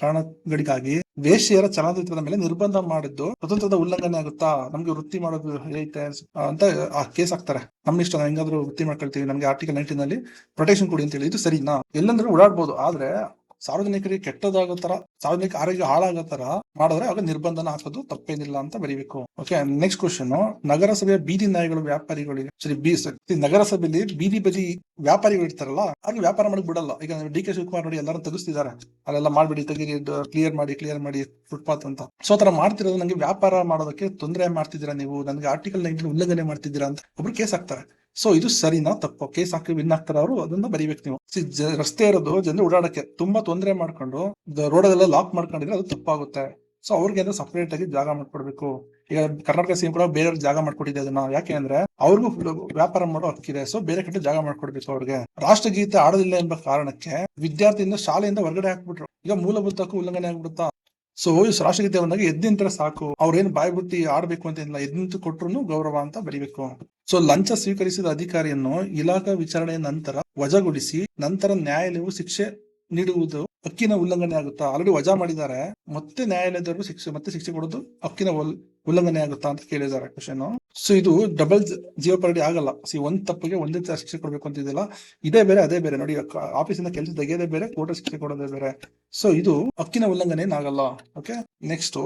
ಕಾರಣಗಳಿಗಾಗಿ ವೇಶ್ಯೆಯರ ಚಲನಚಿತ್ರದ ಮೇಲೆ ನಿರ್ಬಂಧ ಮಾಡಿದ್ದು ಸ್ವತಂತ್ರದ ಉಲ್ಲಂಘನೆ ಆಗುತ್ತಾ? ನಮ್ಗೆ ವೃತ್ತಿ ಮಾಡೋದು ಐತೆ ಅಂತ ಆ ಕೇಸ್ ಹಾಕ್ತಾರೆ. ನಮ್ಮ ಇಷ್ಟ, ನಾವು ಹೆಂಗಾದ್ರೂ ವೃತ್ತಿ ಮಾಡ್ಕೊಳ್ತೀವಿ, ನಮ್ಗೆ ಆರ್ಟಿಕಲ್ 19 ನಲ್ಲಿ ಪ್ರೊಟೆಕ್ಷನ್ ಕೊಡಿ ಅಂತ ಹೇಳಿ. ಇದು ಸರಿನಾ? ಎಲ್ಲಂದ್ರೂ ಓಡಾಡ್ಬೋದು, ಆದ್ರೆ ಸಾರ್ವಜನಿಕರಿಗೆ ಕೆಟ್ಟದಾಗೋ ತರ, ಸಾರ್ವಜನಿಕ ಆರೋಗ್ಯ ಹಾಳಾಗೋ ತರ ಮಾಡಿದ್ರೆ ಆಗ ನಿರ್ಬಂಧನ ಹಾಕೋದು ತಪ್ಪೇನಿಲ್ಲ ಅಂತ ಬರೀಬೇಕು. ಓಕೆ, ನೆಕ್ಸ್ಟ್ ಕ್ವಶನ್, ನಗರಸಭೆಯ ಬೀದಿ ನಾಯಿಗಳು ವ್ಯಾಪಾರಿಗಳಿಗೆ ನಗರಸಭೆಯಲ್ಲಿ ಬೀದಿ ಬದಿ ವ್ಯಾಪಾರಿಗಳು ಇರ್ತಾರಲ್ಲ, ಅವ್ರಿಗೆ ವ್ಯಾಪಾರ ಮಾಡಕ್ ಬಿಡಲ್ಲ. ಈಗ ಡಿ.ಕೆ. ಶಿವಕುಮಾರ್ ನೋಡಿ ಎಲ್ಲರೂ ತೆಗಿಸ್ತಿದ್ದಾರೆ, ಅಲ್ಲೆಲ್ಲ ಮಾಡ್ಬಿಡಿ, ತೆಗೀರಿ, ಕ್ಲಿಯರ್ ಮಾಡಿ ಫುಟ್ಪಾತ್ ಅಂತ. ಸೊ ಆತರ ಮಾಡ್ತಿರೋದು ನಂಗೆ ವ್ಯಾಪಾರ ಮಾಡೋದಕ್ಕೆ ತೊಂದರೆ ಮಾಡ್ತಿದ್ದೀರಾ ನೀವು, ನನಗೆ ಆರ್ಟಿಕಲ್ 19 ಉಲ್ಲಂಘನೆ ಮಾಡ್ತಿದ್ದೀರಾ ಅಂತ ಒಬ್ರು ಕೇಸ್ ಹಾಕ್ತಾರೆ. ಸೊ ಇದು ಸರಿನಾ ತಪ್ಪು? ಕೇಸ್ ಹಾಕಿ ವಿನ್ ಆಗ್ತಾರ ಅವರು, ಅದನ್ನ ಬರೀಬೇಕು ನೀವು. ರಸ್ತೆ ಇರೋದು ಜನರು ಓಡಾಡಕ್ಕೆ, ತುಂಬಾ ತೊಂದರೆ ಮಾಡ್ಕೊಂಡು ರೋಡಲ್ಲೆಲ್ಲ ಲಾಕ್ ಮಾಡ್ಕೊಂಡಿದ್ರೆ ಅದು ತಪ್ಪಾಗುತ್ತೆ. ಸೊ ಅವ್ರಿಗೆ ಅಂದ್ರೆ ಸಪರೇಟ್ ಆಗಿ ಜಾಗ ಮಾಡ್ಕೊಡ್ಬೇಕು. ಈಗ ಕರ್ನಾಟಕ ಸಿಎಂ ಕೂಡ ಬೇರೆ ಜಾಗ ಮಾಡ್ಕೊಟ್ಟಿದೆ ಅದನ್ನ. ಯಾಕೆ ಅಂದ್ರೆ ಅವ್ರಿಗೂ ವ್ಯಾಪಾರ ಮಾಡೋ ಹಕ್ಕಿದೆ. ಸೊ ಬೇರೆ ಕಡೆ ಜಾಗ ಮಾಡ್ಕೊಡ್ಬೇಕು ಅವ್ರಿಗೆ. ರಾಷ್ಟ್ರಗೀತೆ ಆಡೋದಿಲ್ಲ ಎಂಬ ಕಾರಣಕ್ಕೆ ವಿದ್ಯಾರ್ಥಿಯಿಂದ ಶಾಲೆಯಿಂದ ಹೊರಗಡೆ ಹಾಕ್ಬಿಟ್ರು. ಈಗ ಮೂಲಭೂತ ಹಕ್ಕು ಉಲ್ಲಂಘನೆ ಆಗ್ಬಿಡುತ್ತಾ? ಸೊ ರಾಷ್ಟ್ರಗೀತೆ ಬಂದಾಗ ಎದ್ದಿಂತ್ರ ಸಾಕು, ಅವ್ರೇನು ಬಾಯ್ ಬಿಟ್ಟು ಆಡ್ಬೇಕು ಅಂತ ಇಲ್ಲ, ಎದ್ದಿಂತು ಕೊಟ್ರು ಗೌರವ ಅಂತ ಬರೀಬೇಕು. ಸೊ ಲಂಚ ಸ್ವೀಕರಿಸಿದ ಅಧಿಕಾರಿಯನ್ನು ಇಲಾಖಾ ವಿಚಾರಣೆಯ ನಂತರ ವಜಾಗೊಳಿಸಿ ನಂತರ ನ್ಯಾಯಾಲಯವು ಶಿಕ್ಷೆ ನೀಡುವುದು ಹಕ್ಕಿನ ಉಲ್ಲಂಘನೆ ಆಗುತ್ತಾ? ಆಲ್ರೆಡಿ ವಜಾ ಮಾಡಿದ್ದಾರೆ, ಮತ್ತೆ ನ್ಯಾಯಾಲಯದವರೆಗೂ ಶಿಕ್ಷೆ ಕೊಡೋದು ಹಕ್ಕಿನ ಉಲ್ಲಂಘನೆ ಆಗುತ್ತಾ ಅಂತ ಕೇಳಿದ್ದಾರೆ ಕ್ವಶನ್. ಸೊ ಇದು ಡಬಲ್ ಜೀವಪರಡಿ ಆಗಲ್ಲ. ಒಂದ್ ತಪ್ಪಿಗೆ ಒಂದೇ ತರ ಶಿಕ್ಷೆ ಕೊಡ್ಬೇಕು ಅಂತಿದ್ದಿಲ್ಲ, ಇದೇ ಬೇರೆ ಅದೇ ಬೇರೆ. ನೋಡಿ, ಆಫೀಸಿಂದ ಕೆಲಸ ತೆಗೆಯೋದೇ ಬೇರೆ, ಕೋರ್ಟ್ ಶಿಕ್ಷೆ ಕೊಡೋದೇ ಬೇರೆ. ಸೊ ಇದು ಹಕ್ಕಿನ ಉಲ್ಲಂಘನೆ ಏನಾಗಲ್ಲ. ಓಕೆ, ನೆಕ್ಸ್ಟ್,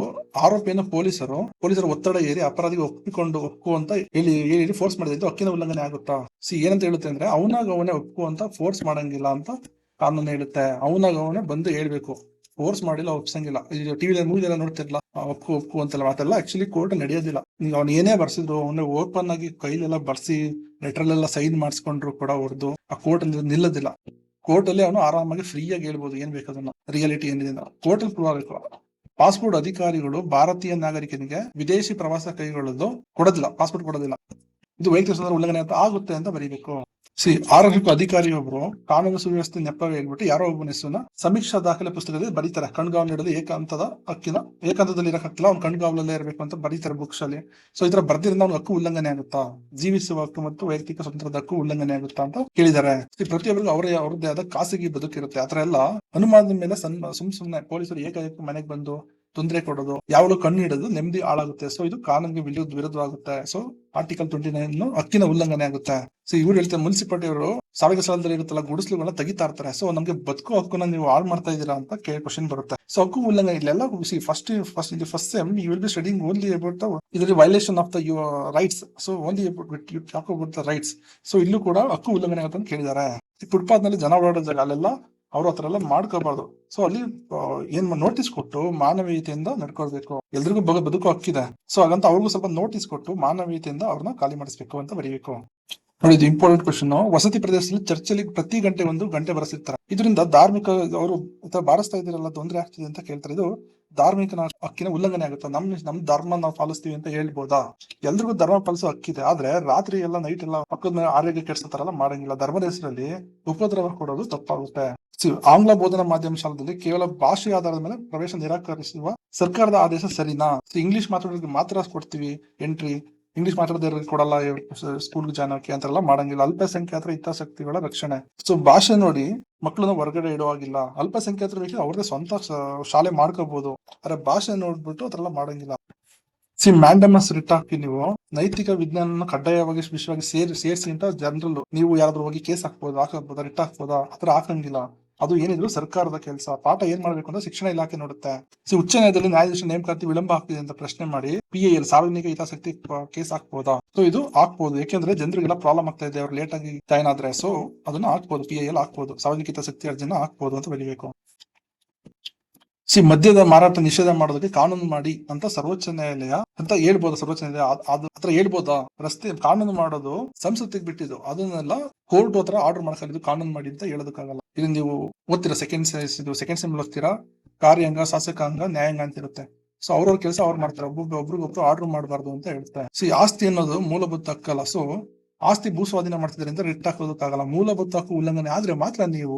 ಆರೋಪಿಯನ್ನು ಪೊಲೀಸರು ಒತ್ತಡ ಏರಿ ಅಪರಾಧಿಗೆ ಒಪ್ಪು ಅಂತ ಹೇಳಿ ಫೋರ್ಸ್ ಮಾಡಿದ್ದು ಹಕ್ಕಿನ ಉಲ್ಲಂಘನೆ ಆಗುತ್ತಾ? ಏನಂತ ಹೇಳುತ್ತೆ ಅಂದ್ರೆ, ಅವನೇ ಒಪ್ಪು ಅಂತ ಫೋರ್ಸ್ ಮಾಡಂಗಿಲ್ಲ ಅಂತ ಕಾನೂನು ಹೇಳುತ್ತೆ. ಅವನೇ ಬಂದು ಹೇಳ್ಬೇಕು, ಫೋರ್ಸ್ ಮಾಡಿಲ್ಲ, ಒಪ್ಸಂಗಿಲ್ಲ. ಟಿವಿ ಮೂವಿ ಎಲ್ಲ ನೋಡ್ತಿರ್ಲ, ಒಪ್ಪು ಅಂತೆಲ್ಲ ಮಾತೆಲ್ಲ ಆಕ್ಚುಲಿ ಕೋರ್ಟ್ ನಡೆಯೋದಿಲ್ಲ. ನೀವು ಅವ್ನು ಏನೇ ಬರ್ಸಿದ್ರು, ಅವನ್ನ ಓಪನ್ ಆಗಿ ಕೈಲೆಲ್ಲ ಬರ್ಸಿ ಲೆಟರ್ಲೆಲ್ಲ ಸೈನ್ ಮಾಡಿಸ್ಕೊಂಡ್ರು ಕೂಡ ಹೊರದು ಆ ಕೋರ್ಟ್ ಅಲ್ಲಿ ನಿಲ್ಲೋದಿಲ್ಲ. ಕೋರ್ಟ್ ಅಲ್ಲಿ ಅವನು ಆರಾಮಾಗಿ ಫ್ರೀಯಾಗಿ ಹೇಳ್ಬೋದು ಏನ್ ಬೇಕದನ್ನ. ರಿಯಾಲಿಟಿ ಏನಿದೆ ಕೋರ್ಟ್ ಅಲ್ಲಿ ಪ್ರೂವ್ ಆಗಬೇಕು. ಪಾಸ್ಪೋರ್ಟ್ ಅಧಿಕಾರಿಗಳು ಭಾರತೀಯ ನಾಗರಿಕನಿಗೆ ವಿದೇಶಿ ಪ್ರವಾಸ ಕೈಗೊಳ್ಳೋದು ಪಾಸ್ಪೋರ್ಟ್ ಕೊಡೋದಿಲ್ಲ. ಇದು ವೈಯಕ್ತಿಕ ಸ್ವಾತಂತ್ರ್ಯ ಉಲ್ಲಂಘನೆ ಅಂತ ಆಗುತ್ತೆ ಅಂತ ಬರೀಬೇಕು. ಆರೋಗ್ಯಕ್ಕೂ ಅಧಿಕಾರಿಯೊಬ್ರು ಕಾನೂನು ಸುವ್ಯವಸ್ಥೆ ನೆಪವೇ ಹೇಳ್ಬಿಟ್ಟು ಯಾರೋ ಒಬ್ಬನ ಹೆಸರನ್ನ ಸಮೀಕ್ಷಾ ದಾಖಲೆ ಪುಸ್ತಕದಲ್ಲಿ ಬರೀತಾರೆ. ಕಣ್ಗಾವಲು ನೀಡಲು ಏಕಾಂತದಲ್ಲಿ ಇರಕ್ಕಾಗ್ತಿಲ್ಲ, ಅವ್ನು ಕಣ್ಗಾವಲಲ್ಲೇ ಇರಬೇಕು ಅಂತ ಬರೀತಾರೆ ಬುಕ್ಸ್ ಅಲ್ಲಿ. ಸೊ ಈ ತರ ಬರ್ದಿರಿಂದ ಅವ್ನ ಹಕ್ಕು ಉಲ್ಲಂಘನೆ ಆಗುತ್ತಾ? ಜೀವಿಸುವ ಹಕ್ಕು ಮತ್ತು ವೈಯಕ್ತಿಕ ಸ್ವಾತಂತ್ರ್ಯದ ಹಕ್ಕು ಉಲ್ಲಂಘನೆ ಆಗುತ್ತಾ ಅಂತ ಕೇಳಿದ್ದಾರೆ. ಪ್ರತಿಯೊಬ್ಬರಿಗೂ ಅವ್ರದ್ದೇ ಆದ ಖಾಸಗಿ ಬದುಕಿರುತ್ತೆ. ಆತರ ಎಲ್ಲ ಅನುಮಾನದ ಮೇಲೆ ಸುಮ್ನೆ ಪೊಲೀಸರು ಏಕಾಏಕಿ ಮನೆಗೆ ಬಂದು ತೊಂದರೆ ಕೊಡೋದು, ಯಾವಾಗಲೂ ಕಣ್ಣು ಹಿಡೋದು ನೆಮ್ಮದಿ ಹಾಳಾಗುತ್ತೆ. ಸೊ ಇದು ಕಾನೂನಿಗೆ ವಿರುದ್ಧವಾಗುತ್ತೆ. ಸೊ ಆರ್ಟಿಕಲ್ 29 ಹಕ್ಕಿನ ಉಲ್ಲಂಘನೆ ಆಗುತ್ತೆ. ಸೊ ಇವ್ರು ಹೇಳ್ತಾರೆ, ಮುನ್ಸಿಪಾಲಿಟಿ ಅವರು ಸಾರಿಗೆ ಸ್ಥಳದಲ್ಲಿ ಇರುತ್ತಲ್ಲ ಗುಡಿಸ್ಲುಗಳನ್ನ ತೆಗಿತಾ ಇರ್ತಾರೆ. ಸೊ ನಮ್ಗೆ ಬದುಕೋ ಹಕ್ಕನ್ನ ನೀವು ಹಾಳು ಮಾಡ್ತಾ ಇದ್ದೀರಾ ಅಂತ ಕ್ವಶನ್ ಬರುತ್ತೆ. ಸೊ ಹಕ್ಕು ಉಲ್ಲಂಘನೆ ಇಲ್ಲೆಲ್ಲ first sem you will be studying only about ಇದರ violation of the your rights. So only you talk about the rights. So ಇಲ್ಲೂ ಕೂಡ ಹಕ್ಕು ಉಲ್ಲಂಘನೆ ಆಗುತ್ತೆ ಅಂತ ಕೇಳಿದ್ದಾರೆ. ಫುಟ್ಪಾತ್ ನಲ್ಲಿ ಜನ ಓಡಾಡೋ ಜಾಗ ಅಲ್ಲೆಲ್ಲ ಅವ್ರು ಆತರ ಎಲ್ಲ ಮಾಡ್ಕೋಬಾರ್ದು. ಸೊ ಅಲ್ಲಿ ಏನ್ ನೋಟಿಸ್ ಕೊಟ್ಟು ಮಾನವೀಯತೆಯಿಂದ ನಡ್ಕೊಳ್ಬೇಕು. ಎಲ್ರಿಗೂ ಬದುಕು ಹಕ್ಕಿದೆ. ಸೊ ಹಾಗಂತ ಅವ್ರಿಗೂ ಸ್ವಲ್ಪ ನೋಟಿಸ್ ಕೊಟ್ಟು ಮಾನವೀಯತೆಯಿಂದ ಅವ್ರನ್ನ ಖಾಲಿ ಮಾಡಿಸ್ಬೇಕು ಅಂತ ಬರೀಬೇಕು. ನೋಡಿ, ಇದು ಇಂಪಾರ್ಟೆಂಟ್ ಕ್ವಶನ್. ವಸತಿ ಪ್ರದೇಶದಲ್ಲಿ ಚರ್ಚಲ್ಲಿ ಪ್ರತಿ ಗಂಟೆ 1 ಗಂಟೆ ಬರೆಸಿರ್ತಾರೆ. ಇದರಿಂದ ಧಾರ್ಮಿಕ ಅವರು ಬಾರಿಸ್ತಾ ಇದ್ದೀರಲ್ಲ, ತೊಂದರೆ ಆಗ್ತಿದೆ ಅಂತ ಕೇಳ್ತಾರೆ. ಇದು ಧಾರ್ಮಿಕ ಹಕ್ಕಿನ ಉಲ್ಲಂಘನೆ ಆಗುತ್ತೆ. ನಮ್ ಧರ್ಮ ನಾವು ಪಾಲಿಸ್ತೀವಿ ಅಂತ ಹೇಳ್ಬೋದಾ? ಎಲ್ರಿಗೂ ಧರ್ಮ ಪಾಲಿಸೋ ಹಕ್ಕಿದೆ, ಆದ್ರೆ ರಾತ್ರಿ ಎಲ್ಲ ನೈಟ್ ಎಲ್ಲ ಪಕ್ಕದ ಮೇಲೆ ಆರೋಗ್ಯ ಕೆಡ್ಸೋತಾರಲ್ಲ ಮಾಡಂಗಿಲ್ಲ. ಧರ್ಮದ ಹೆಸರಲ್ಲಿ ಉಪದ್ರವ ಕೊಡೋದು ತಪ್ಪಾಗುತ್ತೆ. ಆಂಗ್ಲ ಬೋಧನಾ ಮಾಧ್ಯಮ ಶಾಲೆಯಲ್ಲಿ ಕೇವಲ ಭಾಷೆ ಆಧಾರದ ಮೇಲೆ ಪ್ರವೇಶ ನಿರಾಕರಿಸುವ ಸರ್ಕಾರದ ಆದೇಶ ಸರಿನಾ? ಇಂಗ್ಲಿಷ್ ಮಾತಾಡೋರಿಗೆ ಮಾತ್ರ ಕೊಡ್ತೀವಿ ಎಂಟ್ರಿ, ಇಂಗ್ಲಿಷ್ ಮಾತಾಡೋದ್ರಿಗೆ ಕೊಡಲ್ಲ ಸ್ಕೂಲ್ ಜಾನಕ್ಕೆ ಅಂತೆಲ್ಲ ಮಾಡಂಗಿಲ್ಲ. ಅಲ್ಪಸಂಖ್ಯಾತರ ಹಿತಾಸಕ್ತಿಗಳ ರಕ್ಷಣೆ. ಸೊ ಭಾಷೆ ನೋಡಿ ಮಕ್ಕಳನ್ನ ಹೊರಗಡೆ ಇಡುವಾಗಿಲ್ಲ. ಅಲ್ಪಸಂಖ್ಯಾತರ ಅವ್ರದೇ ಸ್ವಂತ ಶಾಲೆ ಮಾಡ್ಕೋಬಹುದು, ಆದ್ರೆ ಭಾಷೆ ನೋಡ್ಬಿಟ್ಟು ಅದ್ರೆಲ್ಲ ಮಾಡಂಗಿಲ್ಲ. ಮ್ಯಾಂಡಮಸ್ ರಿಟ್ ಹಾಕಿ ನೀವು ನೈತಿಕ ವಿಜ್ಞಾನ ಕಡ್ಡಾಯವಾಗಿ ವಿಶ್ವವಾಗಿ ಸೇರಿಸಿ ಅಂತ ಜನರಲ್ ನೀವು ಯಾರಾದ್ರೂ ಹೋಗಿ ಕೇಸ್ ಹಾಕ್ಬೋದಾ, ರಿಟ್ ಹಾಕ್ಬೋದಾ? ಆತರ ಹಾಕಂಗಿಲ್ಲ. ಅದು ಏನಿದ್ರು ಸರ್ಕಾರದ ಕೆಲಸ. ಪಾಠ ಏನ್ ಮಾಡ್ಬೇಕು ಅಂತ ಶಿಕ್ಷಣ ಇಲಾಖೆ ನೋಡುತ್ತೆ. ಉಚ್ಚ ನ್ಯಾಯಾಲಯದಲ್ಲಿ ನ್ಯಾಯಾಧೀಶ ನೇಮಕಾತಿ ವಿಳಂಬ ಆಗ್ತಿದೆ ಅಂತ ಪ್ರಶ್ನೆ ಮಾಡಿ PIL ಸಾರ್ವಜನಿಕ ಹಿತಾಸಕ್ತಿ ಕೇಸ್ ಹಾಕ್ಬೋದಾ? ಸೊ ಇದು ಹಾಕ್ಬೋದು. ಯಾಕೆಂದ್ರೆ ಜನರಿಗೆಲ್ಲ ಪ್ರಾಬ್ಲಮ್ ಆಗ್ತಾ ಇದೆ, ಅವ್ರು ಲೇಟ್ ಆಗಿ ಜಾಯ್ನ್ ಆದ್ರೆ. ಸೊ ಅದನ್ನ ಹಾಕ್ಬೋದು, PIL ಹಾಕ್ಬೋದು, ಸಾರ್ವಜನಿಕ ಹಿತಾಸಕ್ತಿ ಅರ್ಜಿನ ಹಾಕ್ಬೋದು ಅಂತ ಬರೀಬೇಕು. ಮದ್ಯದ ಮಾರಾಟ ನಿಷೇಧ ಮಾಡೋದಕ್ಕೆ ಕಾನೂನು ಮಾಡಿ ಅಂತ ಸರ್ವೋಚ್ಚ ನ್ಯಾಯಾಲಯ ಅಂತ ಹೇಳ್ಬೋದಾ? ಸರ್ವೋಚ್ಚ ನ್ಯಾಯಾಲಯ ಹತ್ರ ಹೇಳ್ಬೋದಾ? ರಸ್ತೆ ಕಾನೂನು ಮಾಡೋದು ಸಂಸತ್ತಿಗೆ ಬಿಟ್ಟಿದ್ದು, ಅದನ್ನೆಲ್ಲ ಕೋರ್ಟ್ ಹತ್ರ ಆರ್ಡರ್ ಮಾಡ್ಕೊಂಡಿದ್ದು ಕಾನೂನು ಮಾಡಿ ಅಂತ ಹೇಳೋದಕ್ಕಾಗಲ್ಲ. ಇದು ನೀವು ಓದ್ತೀರಾ ಸೆಕೆಂಡ್ ಸೆಮ್ ಓದ್ತೀರಾ, ಕಾರ್ಯಾಂಗ, ಶಾಸಕಾಂಗ, ನ್ಯಾಯಾಂಗ ಅಂತ ಇರುತ್ತೆ. ಸೊ ಅವ್ರವ್ರ ಕೆಲಸ ಅವ್ರು ಮಾಡ್ತಾರೆ, ಒಬ್ರಿಗೊಬ್ರು ಆರ್ಡರ್ ಮಾಡಬಾರ್ದು ಅಂತ ಹೇಳ್ತಾರೆ. ಆಸ್ತಿ ಅನ್ನೋದು ಮೂಲಭೂತ ಹಕ್ಕಲ್ಲ. ಸೊ ಆಸ್ತಿ ಭೂಸ್ವಾಧೀನ ಮಾಡ್ತಿದ್ರಿಂದ ರಿಟ್ ಹಾಕೋದಕ್ಕಾಗಲ್ಲ. ಮೂಲಭೂತ ಹಕ್ಕು ಉಲ್ಲಂಘನೆ ಆದ್ರೆ ಮಾತ್ರ ನೀವು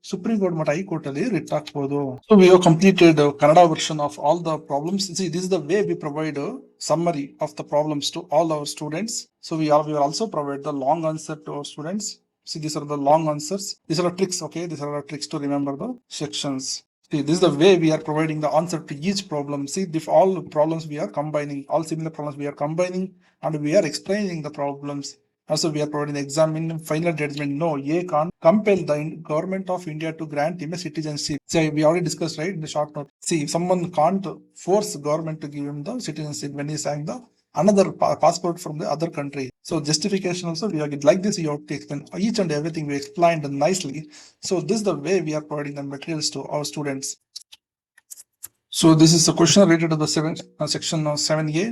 ಸುಪ್ರೀಂ ಕೋರ್ಟ್ ಮಟ್ಟ ಹೈಕೋರ್ಟ್ ಅಲ್ಲಿ ರಿಟ್ ಹಾಕ್ಬೋದು. So we have completed Kannada version of all the problems. See, this is the way we provide a summary of the problems to all our students. So we will also provide the long answer to our students. See, these are the long answers. These are the tricks, okay? These are the tricks to remember the sections. See, this is the way we are providing the answer to each problem. See, if all problems we are combining, all similar problems we are combining, and we are explaining the problems. Also, we are providing the exam in final judgment. No, A can't compel the government of India to grant him a citizenship. See, we already discussed, right, in the short note. See, if someone can't force government to give him the citizenship when he's having the another passport from the other country. So justification also, we are like this, you have to explain each and everything we explained nicely. So this is the way we are providing the materials to our students. So this is a question related to the section 7A.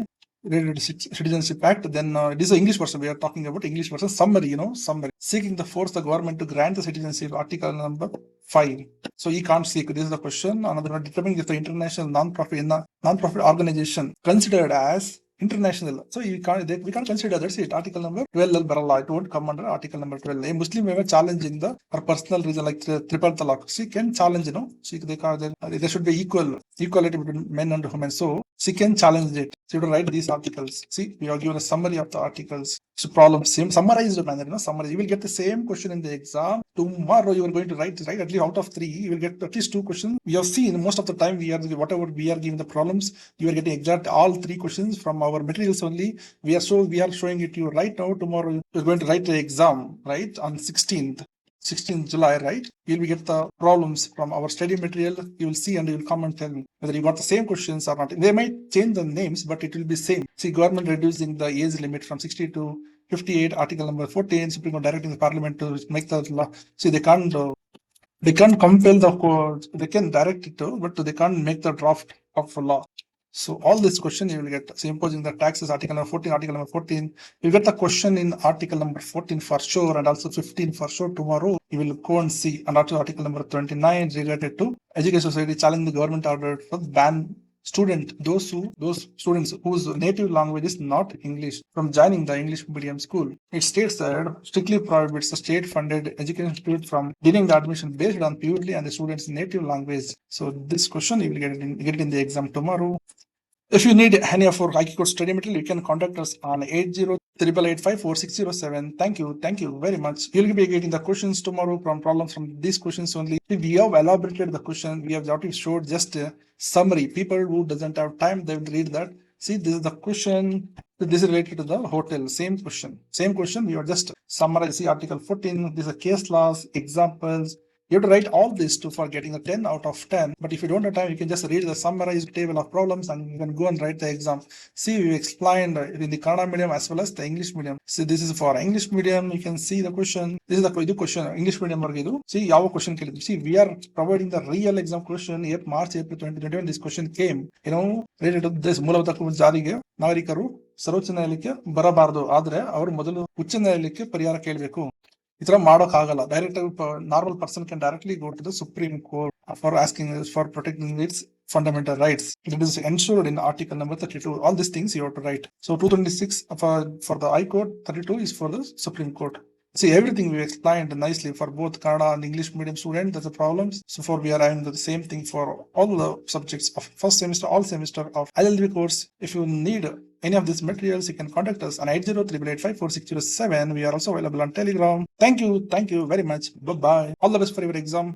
Related to Citizenship Act. Then it is the English version. We are talking about English version summary. Summary. Seeking to force the government to grant the citizenship. Article number 5. So he can't seek. This is the question. Another one, determining if the international non-profit organization considered as international. So we can't consider that's it. Article number 12 baralla. It won't come under article number 12. A Muslim ever challenging the or personal reason like triple talaq. She can challenge. She there should be equality between men and women. So she can challenge it. So you have to write these articles. See, we are given a summary of the articles. So problem same summarized manner. Summary. You will get the same question in the exam. Tomorrow you are going to write at least out of 3. You will get at least 2 questions. We have seen most of the time whatever we are giving the problems, you are getting exact all 3 questions from our materials only. We are showing it to you right now. Tomorrow you are going to write the exam, right, on 16th July, right? You will get the problems from our study material. You will see and you will come and tell me whether you got the same questions or not. They might change the names, but it will be same. See, government reducing the age limit from 60 to 58, article number 14, Supreme Court directing the parliament to make the law. See, they can't compel they can direct it to, but they can't make the draft of law. So all this question you will get. So imposing the taxes, article number 14. You get the question in article number 14 for sure, and also 15 for sure. Tomorrow you will go and see. And also article number 29 related to education society challenging the government order for ban those students whose native language is not English from joining the English medium school. It states that strictly prohibits the state-funded education institute from denying the admission based on purely on the student's native language. So this question you will get it in the exam tomorrow. If you need any of our HighCode study material, you can contact us on 8088854607. Thank you very much. You'll be getting the questions tomorrow from problems from these questions only. We have elaborated the question. We have already showed just a summary. People who doesn't have time, they will read that. See, this is the question. This is related to the hotel. Same question. We are just summarize. See, article 14. These are case laws, examples. You have to write all this for getting a 10 out of 10. But if you don't have time, you can just read the summarized table of problems and you can go and write the exam. See, we explained in the Kannada medium as well as the English medium. See, this is for English medium. You can see the question. This is the question. English medium. See, ಯಾವ question ಕೇಳಿದ್ರು. See, we are providing the real exam question. March, April 2021. This question came. Related to this ಮೂಲಭೂತ ಹಕ್ಕುಗಳ ಜಾರಿಗೆ ನಾಗರಿಕರು ಸರ್ವೋಚ್ಚ ನ್ಯಾಯಾಲಯಕ್ಕೆ ಬರಬಾರದು. ಆದ್ರೆ ಅವರು ಮೊದಲು ಉಚ್ಚ ನ್ಯಾಯಾಲಯಕ್ಕೆ ಪರಿಹಾರ ಕೇಳಬೇಕು. ಈ ತರ ಮಾಡೋಕ್ ಆಗಲ್ಲ. Direct normal person can directly go to the supreme court for asking for protecting its fundamental rights. It is ensured in article number 32. All these things you have to write. So 226 for the High Court, 32 is for the Supreme Court. See, everything we explained nicely for both Kannada and English medium students. That's the problems. So for we are having the same thing for all the subjects of first semester, all semester of LLB course. If you need any of these materials, you can contact us on 8038854607. We are also available on Telegram. Thank you very much. Bye. All the best for your exam.